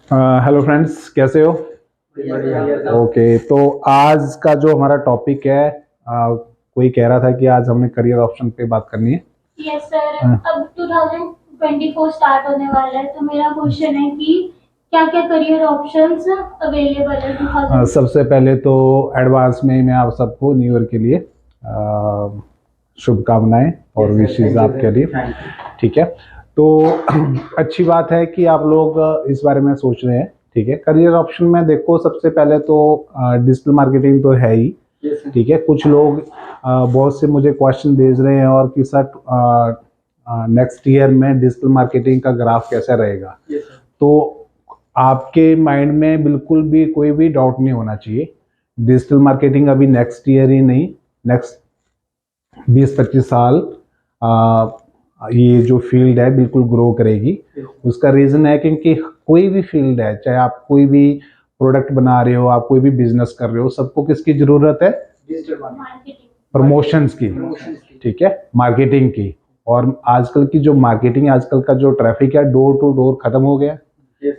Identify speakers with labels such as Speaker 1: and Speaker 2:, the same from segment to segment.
Speaker 1: Hello friends, कैसे हो? Okay, तो आज का जो हमारा टॉपिक है, कोई कह रहा था कि आज हमने करियर ऑप्शन पे बात करनी है।
Speaker 2: Yes sir. अब 2024 स्टार्ट होने वाला है, तो मेरा क्वेश्चन है कि क्या क्या करियर ऑप्शंस अवेलेबल है 2000।
Speaker 1: सबसे पहले तो एडवांस में मैं आप सबको न्यू ईयर के लिए शुभकामनाएं और विशेष आपके लिए। ठीक है, तो अच्छी बात है कि आप लोग इस बारे में सोच रहे हैं। ठीक है, करियर ऑप्शन में देखो, सबसे पहले तो डिजिटल मार्केटिंग तो है ही। ठीक है, कुछ लोग बहुत से मुझे क्वेश्चन भेज रहे हैं और कि सर नेक्स्ट ईयर में डिजिटल मार्केटिंग का ग्राफ कैसा रहेगा। तो आपके माइंड में बिल्कुल भी कोई भी डाउट नहीं होना चाहिए। डिजिटल मार्केटिंग अभी नेक्स्ट ईयर ही नहीं, नेक्स्ट 20-25 साल ये जो फील्ड है बिल्कुल ग्रो करेगी। उसका रीजन है क्योंकि कोई भी फील्ड है, चाहे आप कोई भी प्रोडक्ट बना रहे हो, आप कोई भी बिजनेस कर रहे हो, सबको किसकी जरूरत है? प्रमोशंस की। ठीक है, मार्केटिंग की। और आजकल की जो मार्केटिंग, आजकल का जो ट्रैफिक है, डोर टू डोर खत्म हो गया।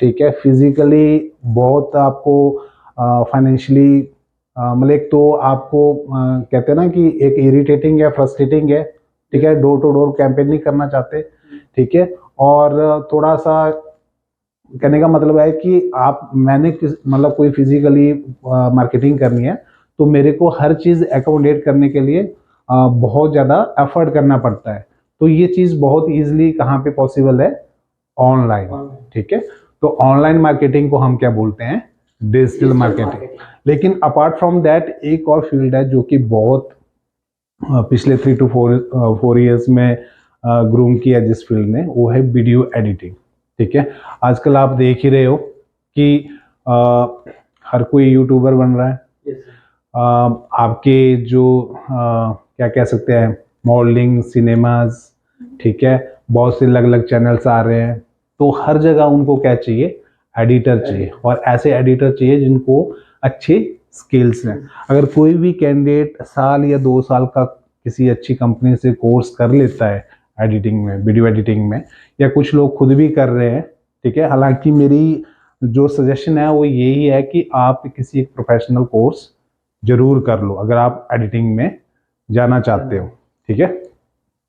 Speaker 1: ठीक है, फिजिकली बहुत आपको फाइनेंशियली मतलब एक तो आपको कहते हैं ना कि एक इरिटेटिंग है, फ्रस्ट्रेटिंग है। ठीक है, डोर टू डोर कैंपेन नहीं करना चाहते। ठीक है, और थोड़ा सा कहने का मतलब है कि आप मैंने किस मतलब कोई फिजिकली मार्केटिंग करनी है, तो मेरे को हर चीज़ अकोमोडेट करने के लिए बहुत ज़्यादा एफर्ट करना पड़ता है। तो ये चीज़ बहुत ईजिली कहाँ पे पॉसिबल है? ऑनलाइन। ठीक है, तो ऑनलाइन मार्केटिंग को हम क्या बोलते हैं? Digital marketing. लेकिन अपार्ट फ्रॉम दैट एक और फील्ड है जो कि बहुत पिछले 3 to 4 ईयर्स में ग्रूम किया जिस फील्ड ने, वो है वीडियो एडिटिंग। ठीक है, आजकल आप देख ही रहे हो कि हर कोई यूट्यूबर बन रहा है। आपके जो क्या कह सकते हैं, मॉडलिंग, सिनेमाज। ठीक है, बहुत से अलग अलग चैनल्स आ रहे हैं। तो हर जगह उनको क्या चाहिए? एडिटर चाहिए, और ऐसे एडिटर चाहिए जिनको अच्छे स्किल्स हैं। अगर कोई भी कैंडिडेट साल या 2 साल का किसी अच्छी कंपनी से कोर्स कर लेता है एडिटिंग में, वीडियो एडिटिंग में, या कुछ लोग खुद भी कर रहे हैं। ठीक है, हालांकि मेरी जो सजेशन है वो यही है कि आप किसी एक प्रोफेशनल कोर्स जरूर कर लो अगर आप एडिटिंग में जाना चाहते हो। ठीक है,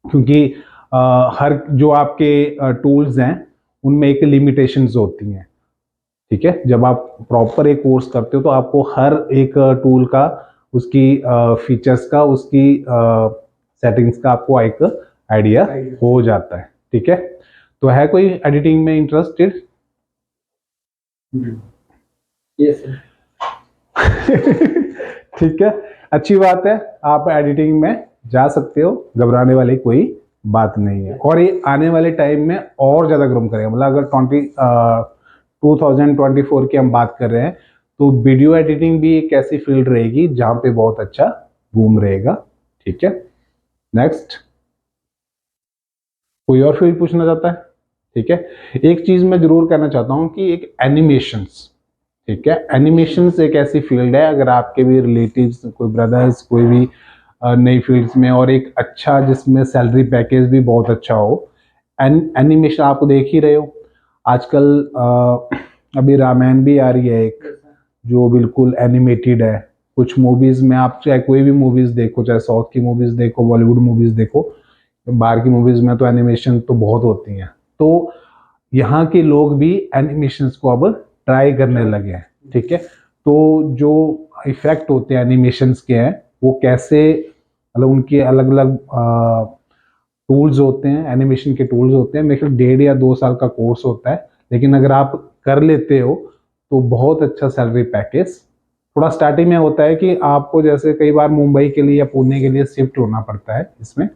Speaker 1: क्योंकि हर जो आपके टूल्स हैं उनमें एक लिमिटेशंस होती हैं। ठीक है, जब आप प्रॉपर एक कोर्स करते हो तो आपको हर एक टूल का, उसकी फीचर्स का, उसकी सेटिंग्स का आपको एक आइडिया हो जाता है। ठीक है, तो है कोई एडिटिंग में इंटरेस्टेड?
Speaker 2: Yes sir.
Speaker 1: ठीक है, अच्छी बात है, आप एडिटिंग में जा सकते हो, घबराने वाली कोई बात नहीं है। और ये आने वाले टाइम में और ज़्यादा ग्रो करेगा। मतलब अगर 2024 की हम बात कर रहे हैं, तो वीडियो एडिटिंग भी एक ऐसी फील्ड रहेगी जहाँ पे बहुत अच्छा बूम रहेगा। ठीक है, नेक्स्ट कोई और फील्ड पूछना चाहता है? ठीक है, एक चीज़ मैं जरूर कहना चाहता हूँ कि एक एनिमेशंस। ठीक है, एनिमेशंस एक ऐसी फील्ड है, अगर आपके भी रिलेटिव्स, कोई ब्रदर्स, कोई भी नई फील्ड्स में, और एक अच्छा जिसमें सैलरी पैकेज भी बहुत अच्छा हो। एनिमेशन आप देख ही रहे हो आजकल। अभी रामायण भी आ रही है एक, जो बिल्कुल एनिमेटेड है। कुछ मूवीज में आप चाहे कोई भी मूवीज देखो, चाहे साउथ की मूवीज देखो, बॉलीवुड मूवीज देखो, बाहर की मूवीज में तो एनिमेशन तो बहुत होती हैं। तो यहाँ के लोग भी एनिमेशंस को अब ट्राई करने लगे हैं। ठीक है, तो जो इफेक्ट होते हैं एनिमेशंस के हैं, वो कैसे, मतलब उनके अलग अलग टूल्स होते हैं, एनिमेशन के टूल्स होते हैं। मेरे ख्याल 1.5 या 2 साल का कोर्स होता है, लेकिन अगर आप कर लेते हो तो बहुत अच्छा सैलरी पैकेज। थोड़ा स्टार्टिंग में होता है कि आपको जैसे कई बार मुंबई के लिए या पुणे के लिए शिफ्ट होना पड़ता है इसमें,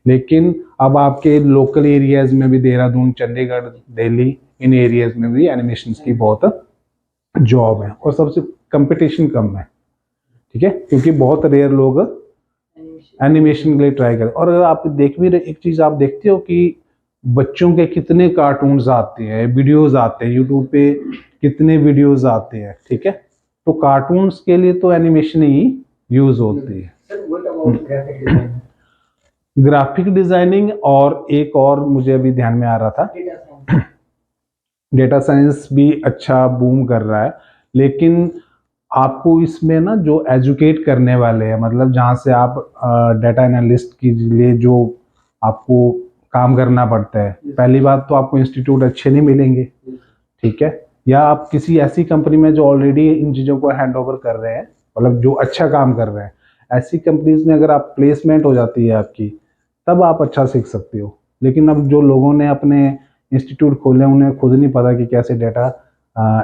Speaker 1: लेकिन अब आपके लोकल एरियाज में भी, देहरादून, चंडीगढ़, दिल्ली, इन एरियाज में भी एनिमेशन की बहुत जॉब है, और सबसे कंपटीशन कम है। ठीक है, क्योंकि बहुत रेयर लोग एनिमेशन के लिए ट्राई करें। और अगर आप देख भी रहे, एक चीज आप देखते हो कि बच्चों के कितने कार्टून्स आते हैं, वीडियोस आते हैं यूट्यूब पे, कितने वीडियोस आते हैं। ठीक है, तो कार्टून्स के लिए तो एनिमेशन ही यूज होती है। ग्राफिक डिजाइनिंग, और एक और मुझे अभी ध्यान में आ रहा था, डेटा साइंस भी अच्छा बूम कर रहा है, लेकिन आपको इसमें ना जो एजुकेट करने वाले हैं, मतलब जहाँ से आप डेटा एनालिस्ट के लिए जो आपको काम करना पड़ता है, पहली बात तो आपको इंस्टीट्यूट अच्छे नहीं मिलेंगे, ठीक है, या आप किसी ऐसी कंपनी में जो ऑलरेडी इन चीज़ों को हैंड ओवर कर रहे हैं, मतलब जो अच्छा काम कर रहे हैं, ऐसी कंपनीज में अगर आप प्लेसमेंट हो जाती है आपकी, तब आप अच्छा सीख सकते हो। लेकिन अब जो लोगों ने अपने इंस्टीट्यूट खोले हैं, उन्हें खुद नहीं पता कि कैसे डेटा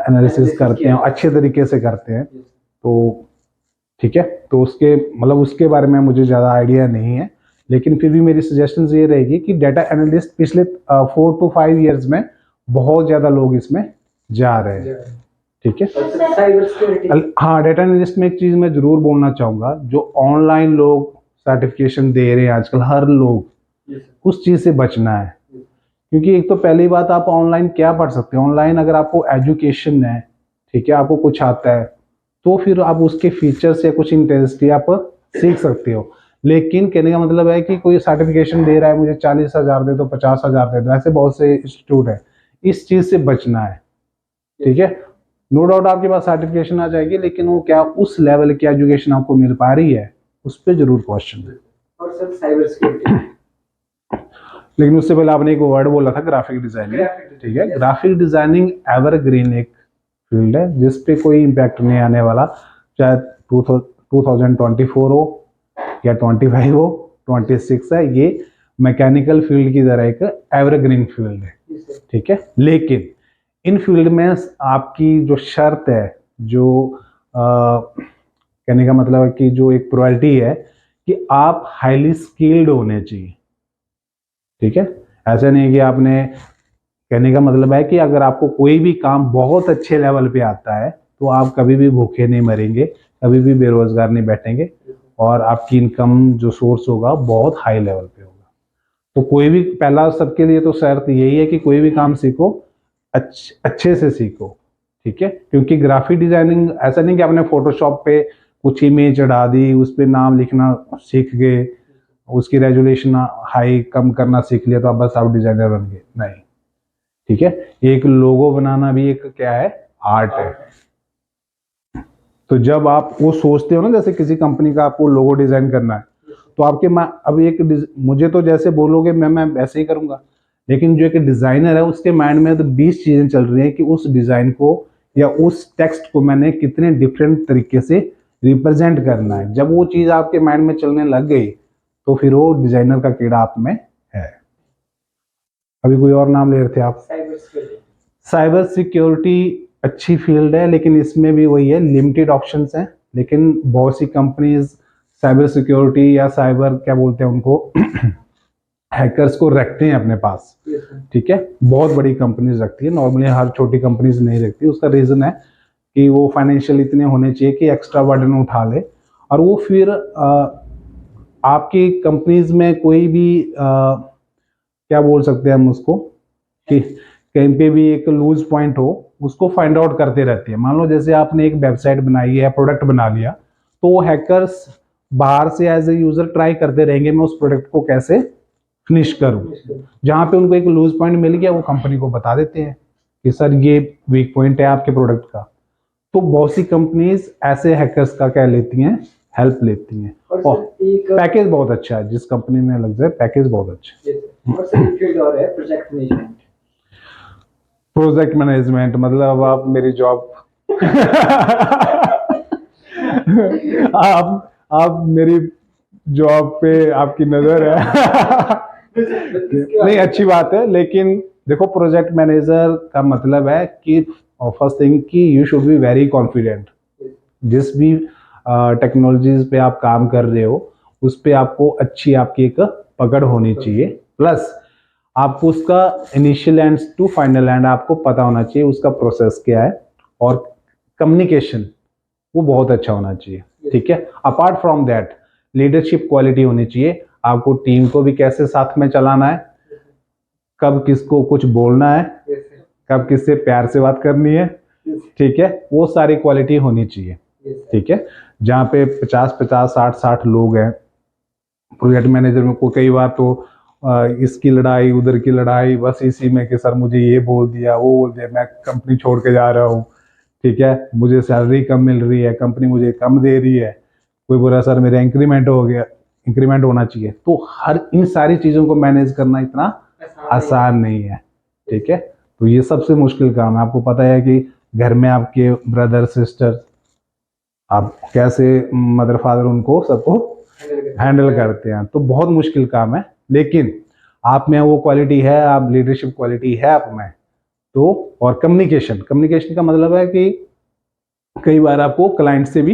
Speaker 1: एनालिसिस करते हैं, अच्छे तरीके से करते हैं, तो ठीक है, तो उसके मतलब उसके बारे में मुझे ज़्यादा आइडिया नहीं है, लेकिन फिर भी मेरी सजेशन ये रहेगी कि डेटा एनालिस्ट पिछले 4 to 5 ईयर्स में बहुत ज़्यादा लोग इसमें जा रहे हैं, ठीक है।
Speaker 3: साइबर सिक्योरिटी,
Speaker 1: हाँ, डेटा एनालिस्ट में एक चीज़ मैं ज़रूर बोलना चाहूँगा, जो ऑनलाइन लोग सर्टिफिकेशन दे रहे हैं आजकल, हर लोग उस चीज़ से बचना है, क्योंकि एक तो पहली बात, आप ऑनलाइन क्या पढ़ सकते हैं, ऑनलाइन अगर आपको एजुकेशन है, ठीक है, आपको कुछ आता है, तो फिर आप उसके फीचर्स या कुछ इंटेंसिटी आप सीख सकते हो। लेकिन कहने का मतलब है कि कोई सर्टिफिकेशन दे रहा है, मुझे 40,000 दे दो, 50,000 दे दो, ऐसे बहुत से इंस्टीट्यूट है, इस चीज़ से बचना है, ठीक है। नो डाउट आपके पास सर्टिफिकेशन आ जाएगी, लेकिन वो क्या उस लेवल की एजुकेशन आपको मिल पा रही है, उस पर जरूर क्वेश्चन है।
Speaker 3: और सर साइबर सिक्योरिटी,
Speaker 1: लेकिन उससे पहले आपने एक वर्ड बोला था, ग्राफिक डिजाइनिंग, ठीक है। ग्राफिक डिजाइनिंग एवरग्रीन एक फील्ड है जिस पे कोई इम्पैक्ट नहीं आने वाला, चाहे 2024 हो या 25 हो, 26 है, ये मैकेनिकल फील्ड की तरह एक एवरग्रीन फील्ड है, ठीक है। लेकिन इन फील्ड में आपकी जो शर्त है, जो कहने का मतलब है कि जो एक प्रायोरिटी है कि आप हाईली स्किल्ड होने चाहिए, ठीक है। ऐसा नहीं कि आपने, कहने का मतलब है कि अगर आपको कोई भी काम बहुत अच्छे लेवल पे आता है, तो आप कभी भी भूखे नहीं मरेंगे, कभी भी बेरोजगार नहीं बैठेंगे, और आपकी इनकम जो सोर्स होगा बहुत हाई लेवल पे होगा। तो कोई भी, पहला सबके लिए तो शर्त यही है कि कोई भी काम सीखो, अच्छे से सीखो, ठीक है। क्योंकि ग्राफिक डिजाइनिंग ऐसा नहीं कि आपने फोटोशॉप पे कुछ इमेज चढ़ा दी, उस पर नाम लिखना सीख गए, उसकी रेजोल्यूशन हाई कम करना सीख लिया, तो आप बस आप डिजाइनर बन गए, नहीं, ठीक है। एक लोगो बनाना भी एक क्या है, आर्ट है। तो जब आप वो सोचते हो ना, जैसे किसी कंपनी का आपको लोगो डिजाइन करना है, तो आपके अब मुझे तो जैसे बोलोगे मैं वैसे ही करूंगा, लेकिन जो एक डिजाइनर है उसके माइंड में तो 20 चीजें चल रही हैं कि उस डिजाइन को या उस टेक्स्ट को मैंने कितने डिफरेंट तरीके से रिप्रेजेंट करना है। जब वो चीज आपके माइंड में चलने लग गई, तो फिर वो डिजाइनर का कीड़ा आप में है। अभी कोई और नाम ले रहे थे आप?
Speaker 3: साइबर सिक्योरिटी,
Speaker 1: साइबर सिक्योरिटी अच्छी फील्ड है, लेकिन इसमें भी वही है, लिमिटेड ऑप्शंस हैं, लेकिन बहुत सी कंपनीज साइबर सिक्योरिटी या साइबर क्या बोलते हैं उनको हैकर्स को रखते हैं अपने पास, ठीक है। बहुत बड़ी कंपनीज रखती है, नॉर्मली हर छोटी कंपनीज नहीं रखती। उसका रीजन है कि वो फाइनेंशियल इतने होने चाहिए कि एक्स्ट्रा बर्डन उठा ले, और वो फिर आपकी कंपनीज में कोई भी क्या बोल सकते हैं हम उसको, कि कहीं पे भी एक लूज पॉइंट हो, उसको फाइंड आउट करते रहती है। मान लो जैसे आपने एक वेबसाइट बनाई है, प्रोडक्ट बना लिया, तो वो हैकर्स बाहर से एज ए यूजर ट्राई करते रहेंगे, मैं उस प्रोडक्ट को कैसे फिनिश करूं। जहां पे उनको एक लूज पॉइंट मिल गया, वो कंपनी को बता देते हैं कि सर ये वीक पॉइंट है आपके प्रोडक्ट का। तो बहुत सी कंपनीज ऐसे हैकर्स का क्या लेती हैं, हेल्प लेती हैं। और पैकेज बहुत अच्छा है, जिस कंपनी में लग जाए पैकेज बहुत अच्छा है।
Speaker 3: और सर एक फील्ड और है प्रोजेक्ट मैनेजमेंट।
Speaker 1: प्रोजेक्ट मैनेजमेंट मतलब आप मेरी जॉब आप मेरी जॉब पे आपकी नजर है नहीं, अच्छी बात है, लेकिन देखो प्रोजेक्ट मैनेजर का मतलब है कि फर्स्ट थिंग कि you should be very confident. जिस भी टेक्नोलॉजीज पे आप काम कर रहे हो, उस पे आपको अच्छी आपकी एक पकड़ होनी चाहिए, प्लस आपको उसका initial end to final end आपको पता होना चाहिए उसका प्रोसेस क्या है, और कम्युनिकेशन वो बहुत अच्छा होना चाहिए, ठीक है। Apart from that leadership quality होनी चाहिए, आपको टीम को भी कैसे साथ में चलाना है, कब किसको कुछ बोलना है, कब किससे प्यार से बात करनी है, ठीक है, वो सारी क्वालिटी होनी चाहिए, ठीक है। जहाँ पे 50-50, 60-60 लोग हैं, प्रोजेक्ट मैनेजर में को कई बार तो इसकी लड़ाई उधर की लड़ाई, बस इसी में कि सर मुझे ये बोल दिया वो बोल दिया, मैं कंपनी छोड़ के जा रहा हूँ, ठीक है, मुझे सैलरी कम मिल रही है, कंपनी मुझे कम दे रही है, कोई बोला सर मेरा इंक्रीमेंट हो गया, इंक्रीमेंट होना चाहिए। तो हर इन सारी चीज़ों को मैनेज करना इतना आसान नहीं है, ठीक है। तो ये सबसे मुश्किल काम है। आपको पता है कि घर में आपके ब्रदर सिस्टर, आप कैसे मदर फादर उनको सबको हैंडल करते हैं, तो बहुत मुश्किल काम है। लेकिन आप में वो क्वालिटी है, आप लीडरशिप क्वालिटी है आप में, तो और कम्युनिकेशन, कम्युनिकेशन का मतलब है कि कई बार आपको क्लाइंट से भी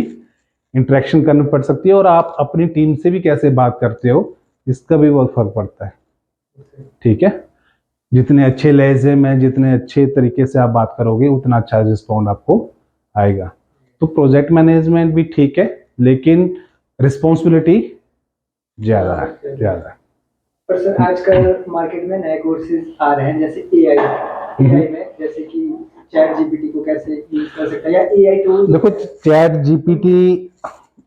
Speaker 1: इंटरेक्शन करनी पड़ सकती है, और आप अपनी टीम से भी कैसे बात करते हो इसका भी बहुत फर्क पड़ता है, ठीक है। जितने अच्छे लहजे में, जितने अच्छे तरीके से आप बात करोगे, उतना अच्छा रिस्पॉन्ड आपको आएगा। तो प्रोजेक्ट मैनेजमेंट भी ठीक है, लेकिन रिस्पॉन्सिबिलिटी ज़्यादा है, ज़्यादा।
Speaker 3: पर सर आजकल मार्केट में नए कोर्सेज आ रहे हैं, जैसे एआई में, जैसे कि चैट जीपीटी को कैसे यूज कर सकते हैं, या एआई टूल।
Speaker 1: देखो चैट जीपीटी,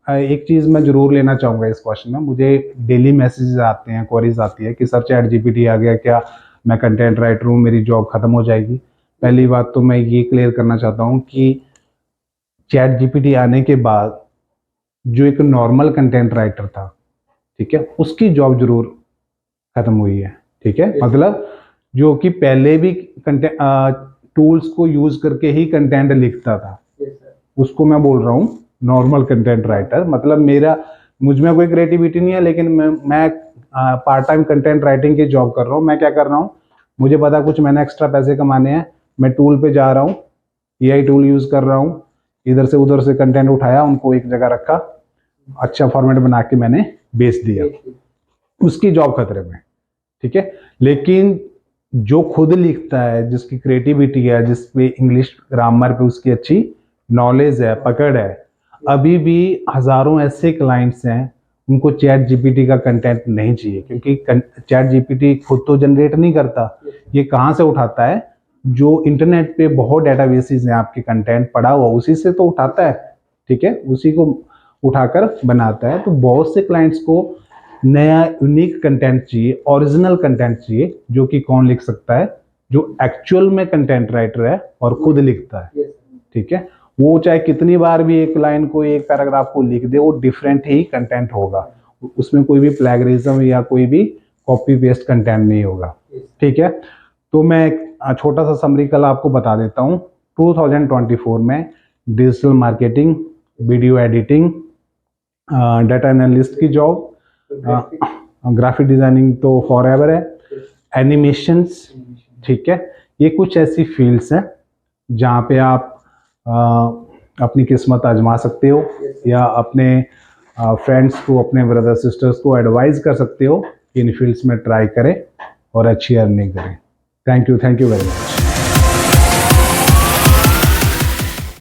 Speaker 1: एक चीज़ मैं जरूर लेना चाहूँगा इस क्वेश्चन में। मुझे डेली मैसेजेस आते हैं, क्वेरीज आती है कि सर चैट जीपीटी आ गया, क्या मैं कंटेंट राइटर हूँ, मेरी जॉब खत्म हो जाएगी। पहली बात तो मैं ये क्लियर करना चाहता हूँ कि चैट जीपीटी आने के बाद जो एक नॉर्मल कंटेंट राइटर था, ठीक है, उसकी जॉब जरूर खत्म हुई है, ठीक है। मतलब जो कि पहले भी कंटेंट टूल्स को यूज करके ही कंटेंट लिखता था, उसको मैं बोल रहा हूँ नॉर्मल कंटेंट राइटर। मतलब मुझ में कोई क्रिएटिविटी नहीं है, लेकिन मैं पार्ट टाइम कंटेंट राइटिंग की जॉब कर रहा हूँ। मैं क्या कर रहा हूँ, मुझे पता कुछ मैंने एक्स्ट्रा पैसे कमाने हैं, मैं टूल पे जा रहा हूँ, एआई टूल यूज कर रहा हूँ, इधर से उधर से कंटेंट उठाया, उनको एक जगह रखा, अच्छा फॉर्मेट बना के मैंने बेच दिया, उसकी जॉब खतरे में, ठीक है। लेकिन जो खुद लिखता है, जिसकी क्रिएटिविटी है, जिस पे इंग्लिश ग्रामर पे उसकी अच्छी नॉलेज है, पकड़ है, अभी भी हजारों ऐसे क्लाइंट्स हैं उनको चैट जीपीटी का कंटेंट नहीं चाहिए, क्योंकि चैट जीपीटी खुद तो जनरेट नहीं करता। ये कहाँ से उठाता है, जो इंटरनेट पे बहुत डेटाबेसेस हैं, आपके कंटेंट पड़ा हुआ उसी से तो उठाता है, ठीक है, उसी को उठाकर बनाता है। तो बहुत से क्लाइंट्स को नया यूनिक कंटेंट चाहिए, ओरिजिनल कंटेंट चाहिए, जो कि कौन लिख सकता है, जो एक्चुअल में कंटेंट राइटर है और खुद लिखता है, ठीक है। वो चाहे कितनी बार भी एक लाइन को, एक पैराग्राफ को लिख दे, वो डिफरेंट ही कंटेंट होगा, उसमें कोई भी प्लेगरिज्म या कोई भी कॉपी पेस्ट कंटेंट नहीं होगा, ठीक है। तो मैं एक छोटा सा समरी कल आपको बता देता हूँ। 2024 में digital marketing, video editing, data analyst की जॉब, ग्राफिक डिजाइनिंग तो फॉरएवर है, एनिमेशंस, ठीक है, ये कुछ ऐसी फील्ड्स हैं जहाँ पे आप अपनी किस्मत आजमा सकते हो, या अपने फ्रेंड्स को, अपने ब्रदर सिस्टर्स को एडवाइस कर सकते हो कि इन फील्ड्स में ट्राई करें और अच्छी अर्निंग करें। Thank you very much.